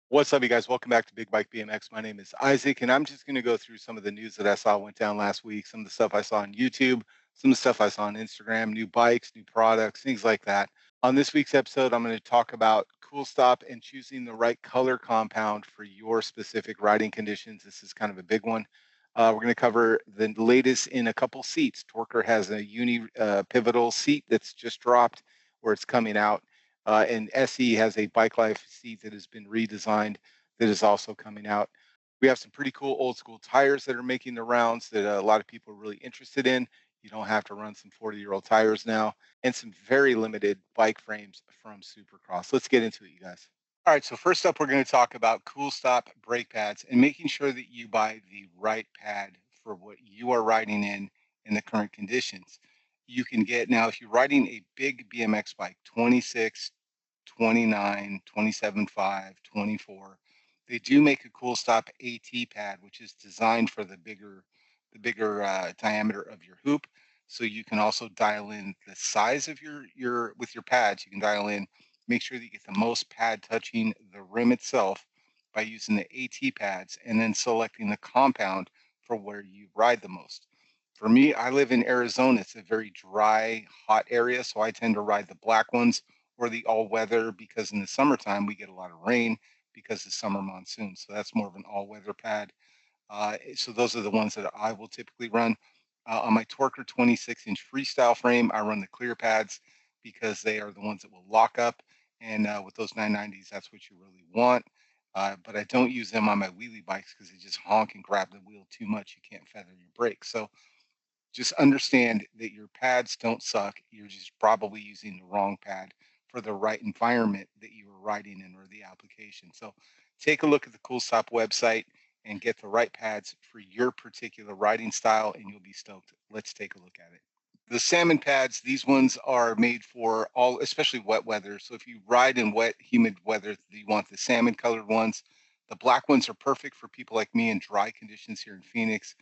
What's up, you guys? Welcome back to Big Bike BMX. My name is Isaac, and I'm just going to go through some of the news that I saw went down last week, some of the stuff I saw on YouTube, some of the stuff I saw on Instagram, new bikes, new products, things like that. On this week's episode, I'm going to talk about CoolStop and choosing the right color compound for your specific riding conditions. This is kind of a big one. We're going to cover the latest in a couple seats. Torker has a Uni pivotal seat that's just dropped, or it's coming out. And SE has a Bikelife seat that has been redesigned that is also coming out. We have some pretty cool old school tires that are making the rounds that a lot of people are really interested in. You don't have to run some 40-year-old tires now, and some very limited bike frames from Supercross. Let's get into it, you guys. All right, so first up, we're going to talk about CoolStop brake pads and making sure that you buy the right pad for what you are riding in the current conditions. You can get now, if you're riding a big BMX bike, 26, 29, 27.5, 24. They do make a CoolStop AT pad, which is designed for the bigger diameter of your hoop. So you can also dial in the size of your with your pads. You can dial in, make sure that you get the most pad touching the rim itself by using the AT pads, and then selecting the compound for where you ride the most. For me, I live in Arizona. It's a very dry, hot area, so I tend to ride the black ones or the all weather because in the summertime we get a lot of rain because of summer monsoon. So that's more of an all weather pad. So those are the ones that I will typically run. On my Torker 26-inch freestyle frame, I run the clear pads because they are the ones that will lock up. And with those 990s, that's what you really want. But I don't use them on my wheelie bikes because they just honk and grab the wheel too much. You can't feather your brakes. So just understand that your pads don't suck. You're just probably using the wrong pad for the right environment that you are riding in or the application. So take a look at the CoolStop website and get the right pads for your particular riding style, and you'll be stoked. Let's take a look at it. The salmon pads, these ones are made for all, especially wet weather. So if you ride in wet, humid weather, you want the salmon colored ones. The black ones are perfect for people like me in dry conditions here in Phoenix.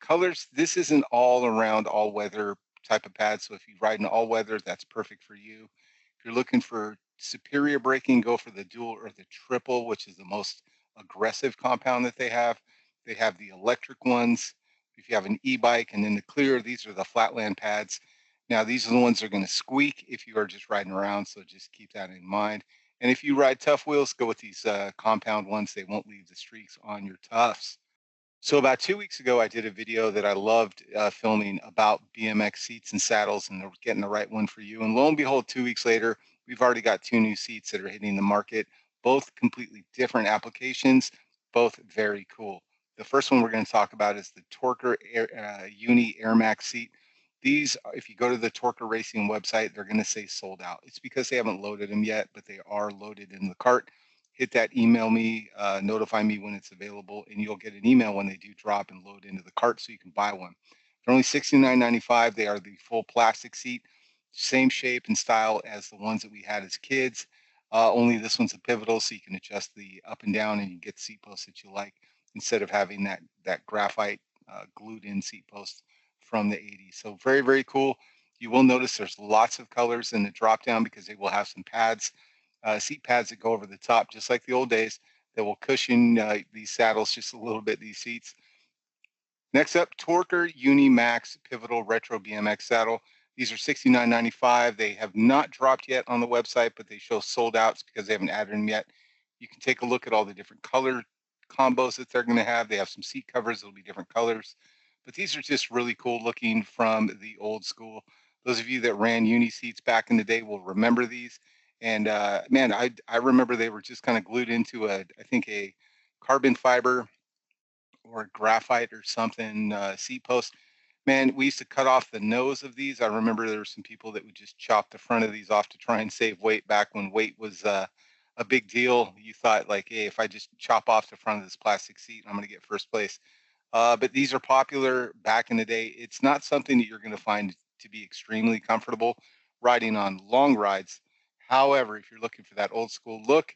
Colors, this is an all around, all weather type of pad. So if you ride in all weather, that's perfect for you. If you're looking for superior braking, go for the dual or the triple, which is the most aggressive compound that they have. They have the electric ones. If you have an e-bike, and then the clear, these are the flatland pads. Now, these are the ones that are going to squeak if you are just riding around. So just keep that in mind. And if you ride tough wheels, go with these compound ones. They won't leave the streaks on your toughs. So about 2 weeks ago, I did a video that I loved filming about BMX seats and saddles and getting the right one for you. And lo and behold, 2 weeks later, we've already got two new seats that are hitting the market, both completely different applications, both very cool. The first one we're going to talk about is the Torker UNI Max Seat. These, if you go to the Torker Racing website, they're going to say sold out. It's because they haven't loaded them yet, but they are loaded in the cart. Hit that email me, notify me when it's available, and you'll get an email when they do drop and load into the cart so you can buy one. They're only $69.95. They are the full plastic seat, same shape and style as the ones that we had as kids. Only this one's a pivotal, so you can adjust the up and down, and you get seat posts that you like instead of having that graphite glued in seat post from the 80s. So very, very cool. You will notice there's lots of colors in the drop down because they will have some pads, seat pads that go over the top, just like the old days, that will cushion these saddles just a little bit, these seats. Next up, Torker UNI Max Pivotal Retro BMX Saddle. These are $69.95. They have not dropped yet on the website, but they show sold outs because they haven't added them yet. You can take a look at all the different color combos that they're going to have. They have some seat covers that'll be different colors, but these are just really cool looking from the old school. Those of you that ran uni seats back in the day will remember these. And man, I remember they were just kind of glued into I think a carbon fiber or graphite or something seat post. Man, we used to cut off the nose of these. I remember there were some people that would just chop the front of these off to try and save weight back when weight was a big deal. You thought like, hey, if I just chop off the front of this plastic seat, I'm going to get first place. But these are popular back in the day. It's not something that you're going to find to be extremely comfortable riding on long rides. However, if you're looking for that old school look,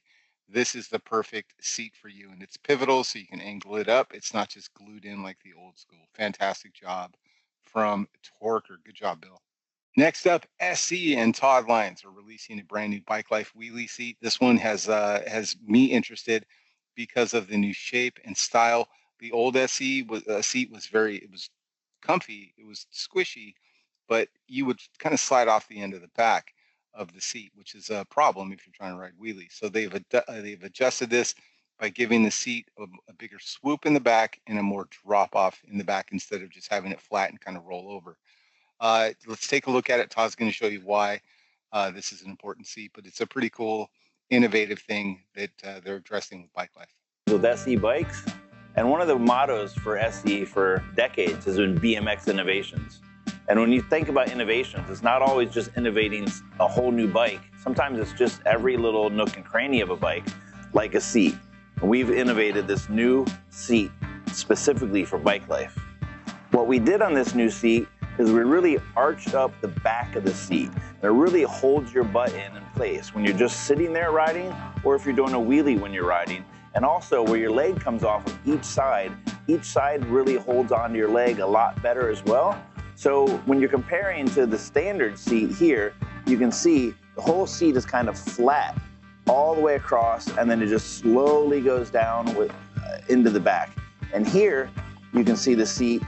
this is the perfect seat for you. And it's pivotal, so you can angle it up. It's not just glued in like the old school. Fantastic job from Torker. Good job, Bill. Next up, SC and Todd Lyons are releasing a brand new Bikelife Wheelie seat. This one has me interested. because of the new shape and style. The old SE seat was it was comfy, it was squishy, but you would kind of slide off the end of the back of the seat, which is a problem if you're trying to ride wheelies. So they've adjusted this by giving the seat a bigger swoop in the back and a more drop off in the back instead of just having it flat and kind of roll over. Let's take a look at it. Todd's going to show you why this is an important seat, but it's a pretty cool, innovative thing that they're addressing with Bikelife. With SE bikes, and one of the mottos for SE for decades has been BMX innovations. And when you think about innovations, it's not always just innovating a whole new bike. Sometimes it's just every little nook and cranny of a bike, like a seat. We've innovated this new seat specifically for Bikelife. What we did on this new seat is we really arched up the back of the seat. And it really holds your butt in place when you're just sitting there riding, or if you're doing a wheelie when you're riding. And also where your leg comes off of each side really holds onto your leg a lot better as well. So when you're comparing to the standard seat here, you can see the whole seat is kind of flat all the way across, and then it just slowly goes down into the back. And here you can see the seat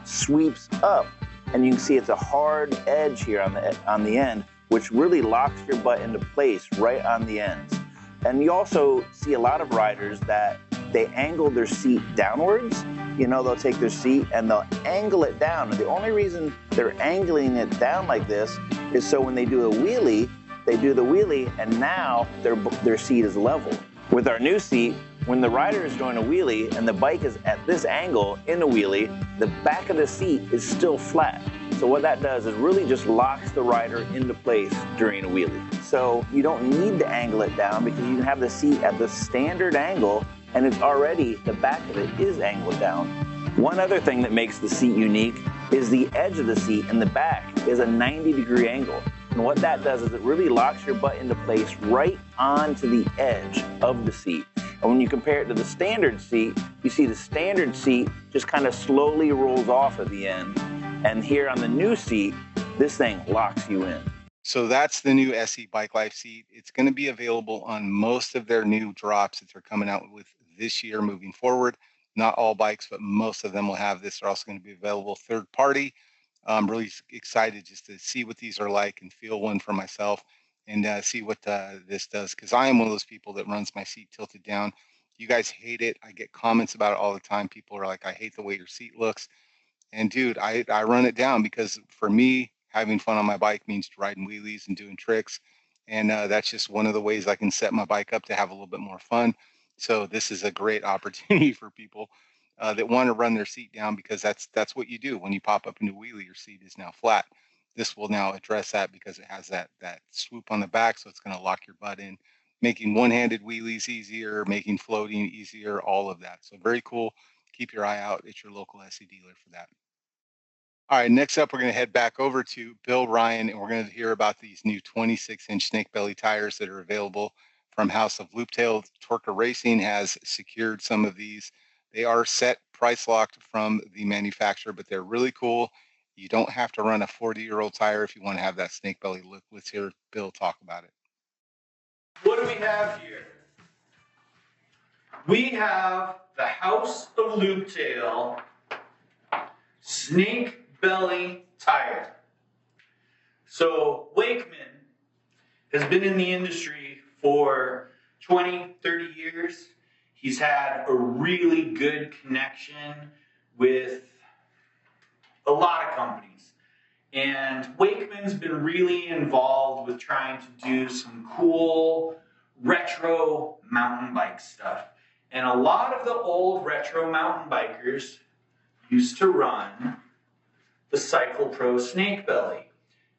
sweeps up, and you can see it's a hard edge here on the end, which really locks your butt into place right on the ends. And you also see a lot of riders that they angle their seat downwards. You know, they'll take their seat and they'll angle it down. And the only reason they're angling it down like this is so when they do a wheelie, they do the wheelie and now their seat is level. With our new seat, when the rider is doing a wheelie and the bike is at this angle in a wheelie, the back of the seat is still flat. So what that does is really just locks the rider into place during a wheelie. So you don't need to angle it down because you can have the seat at the standard angle and it's already, the back of it is angled down. One other thing that makes the seat unique is the edge of the seat in the back is a 90-degree angle. And what that does is it really locks your butt into place right onto the edge of the seat. And when you compare it to the standard seat, you see the standard seat just kind of slowly rolls off at the end. And here on the new seat, this thing locks you in. So that's the new SE Bikelife seat. It's going to be available on most of their new drops that they're coming out with this year moving forward. Not all bikes, but most of them will have this. They're also going to be available third party. I'm really excited just to see what these are like and feel one for myself and see what this does. Because I am one of those people that runs my seat tilted down. You guys hate it. I get comments about it all the time. People are like, I hate the way your seat looks. And dude, I run it down because for me, having fun on my bike means riding wheelies and doing tricks. And that's just one of the ways I can set my bike up to have a little bit more fun. So this is a great opportunity for people that want to run their seat down because that's what you do. When you pop up into a wheelie, your seat is now flat. This will now address that because it has that swoop on the back. So it's going to lock your butt in, making one-handed wheelies easier, making floating easier, all of that. So very cool. Keep your eye out at your local SE dealer for that. All right, next up, we're going to head back over to Bill Ryan, and we're going to hear about these new 26-inch Snakebelly tires that are available from House of Looptail. Torker Racing has secured some of these. They are set price locked from the manufacturer, but they're really cool. You don't have to run a 40-year-old tire if you want to have that Snakebelly look. Let's hear Bill talk about it. What do we have here? We have the House of Looptail Snakebelly Tire. So Wakeman has been in the industry for 20, 30 years. He's had a really good connection with a lot of companies. And Wakeman's been really involved with trying to do some cool retro mountain bike stuff. And a lot of the old retro mountain bikers used to run the Cycle Pro Snakebelly.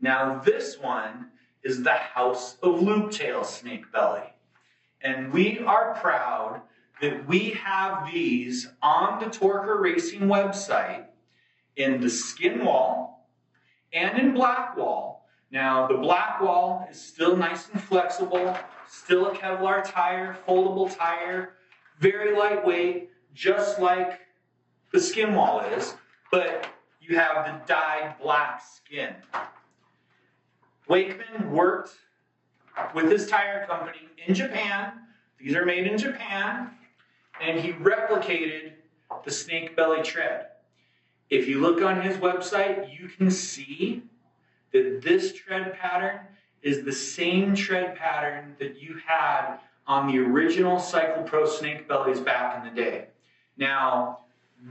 Now this one is the House of Looptail Snakebelly. And we are proud that we have these on the Torker Racing website in the skin wall and in black wall. Now the black wall is still nice and flexible, still a Kevlar tire, foldable tire, very lightweight, just like the skin wall is, but you have the dyed black skin. Wakeman worked with his tire company in Japan. These are made in Japan. and he replicated the Snakebelly tread. If you look on his website, you can see that this tread pattern is the same tread pattern that you had on the original Cycle Pro Snakebellies back in the day. Now,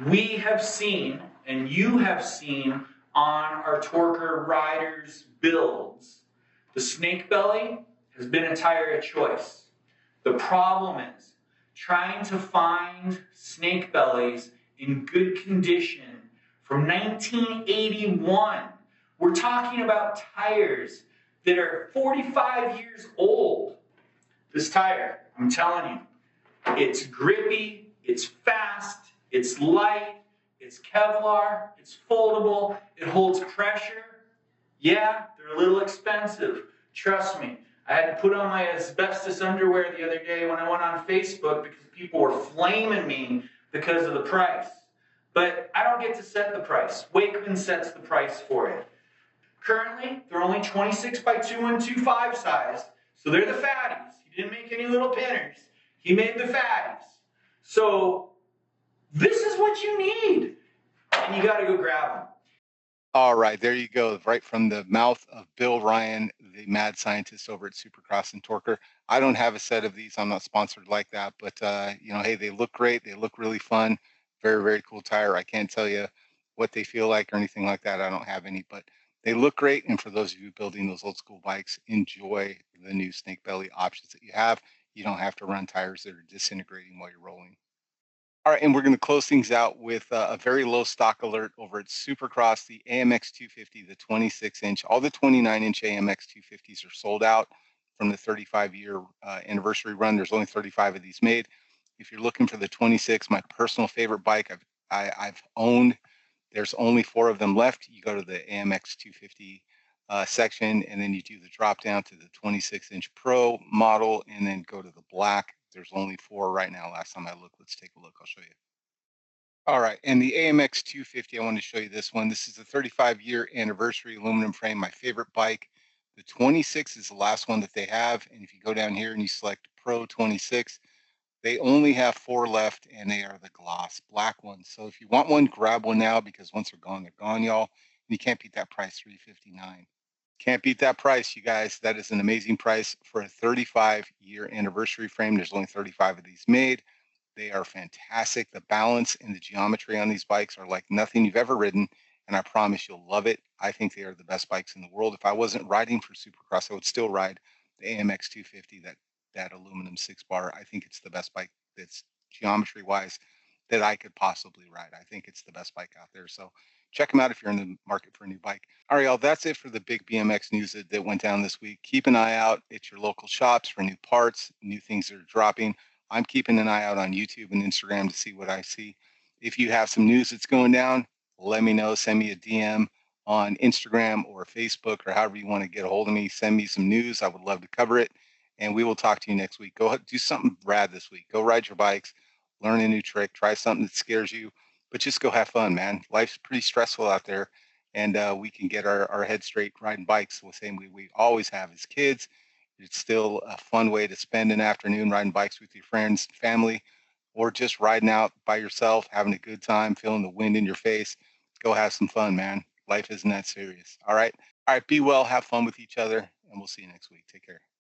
we have seen, and you have seen on our Torker Riders builds, the Snakebelly has been a tire of choice. The problem is trying to find Snakebellies in good condition from 1981. We're talking about tires that are 45 years old. This tire, I'm telling you, it's grippy, it's fast, it's light, it's Kevlar, it's foldable, it holds pressure. Yeah, they're a little expensive. Trust me. I had to put on my asbestos underwear the other day when I went on Facebook because people were flaming me because of the price. But I don't get to set the price. Wakeman sets the price for it. Currently, they're only 26 by 2125 size, so they're the fatties. He didn't make any little pinners. He made the fatties. So this is what you need, and you got to go grab them. All right, there you go, right from the mouth of Bill Ryan, the mad scientist over at Supercross and Torker. I don't have a set of these. I'm not sponsored like that, but hey, they look great. They look really fun. Very, very cool tire. I can't tell you what they feel like or anything like that. I don't have any, but they look great. And for those of you building those old school bikes, enjoy the new Snakebelly options that you have. You don't have to run tires that are disintegrating while you're rolling. All right, and we're going to close things out with a very low stock alert over at Supercross, the AMX 250, the 26-inch. All the 29-inch AMX 250s are sold out from the 35-year anniversary run. There's only 35 of these made. If you're looking for the 26, my personal favorite bike I've owned, there's only 4 of them left. You go to the AMX 250 section, and then you do the drop down to the 26-inch Pro model, and then go to the black. There's only 4 right now. Last time I looked, let's take a look. I'll show you. All right, and the AMX 250, I want to show you this one. This is the 35-year anniversary aluminum frame, my favorite bike. The 26 is the last one that they have, and if you go down here and you select Pro 26, they only have 4 left, and they are the gloss black ones. So if you want one, grab one now, because once they're gone, y'all. And you can't beat that price, $359. Can't beat that price, you guys. That is an amazing price for a 35-year anniversary frame. There's only 35 of these made. They are fantastic. The balance and the geometry on these bikes are like nothing you've ever ridden, and I promise you'll love it. I think they are the best bikes in the world. If I wasn't riding for Supercross, I would still ride the AMX 250, that aluminum 6-bar. I think it's the best bike that's geometry-wise that I could possibly ride. I think it's the best bike out there. So check them out if you're in the market for a new bike. All right, y'all, that's it for the big BMX news that went down this week. Keep an eye out at your local shops for new parts, new things that are dropping. I'm keeping an eye out on YouTube and Instagram to see what I see. If you have some news that's going down, let me know. Send me a DM on Instagram or Facebook or however you want to get a hold of me. Send me some news. I would love to cover it. And we will talk to you next week. Go do something rad this week. Go ride your bikes, learn a new trick, try something that scares you, but just go have fun, man. Life's pretty stressful out there, and we can get our head straight riding bikes the same way we always have as kids. It's still a fun way to spend an afternoon riding bikes with your friends, family, or just riding out by yourself, having a good time, feeling the wind in your face. Go have some fun, man. Life isn't that serious. All right. All right. Be well. Have fun with each other. And we'll see you next week. Take care.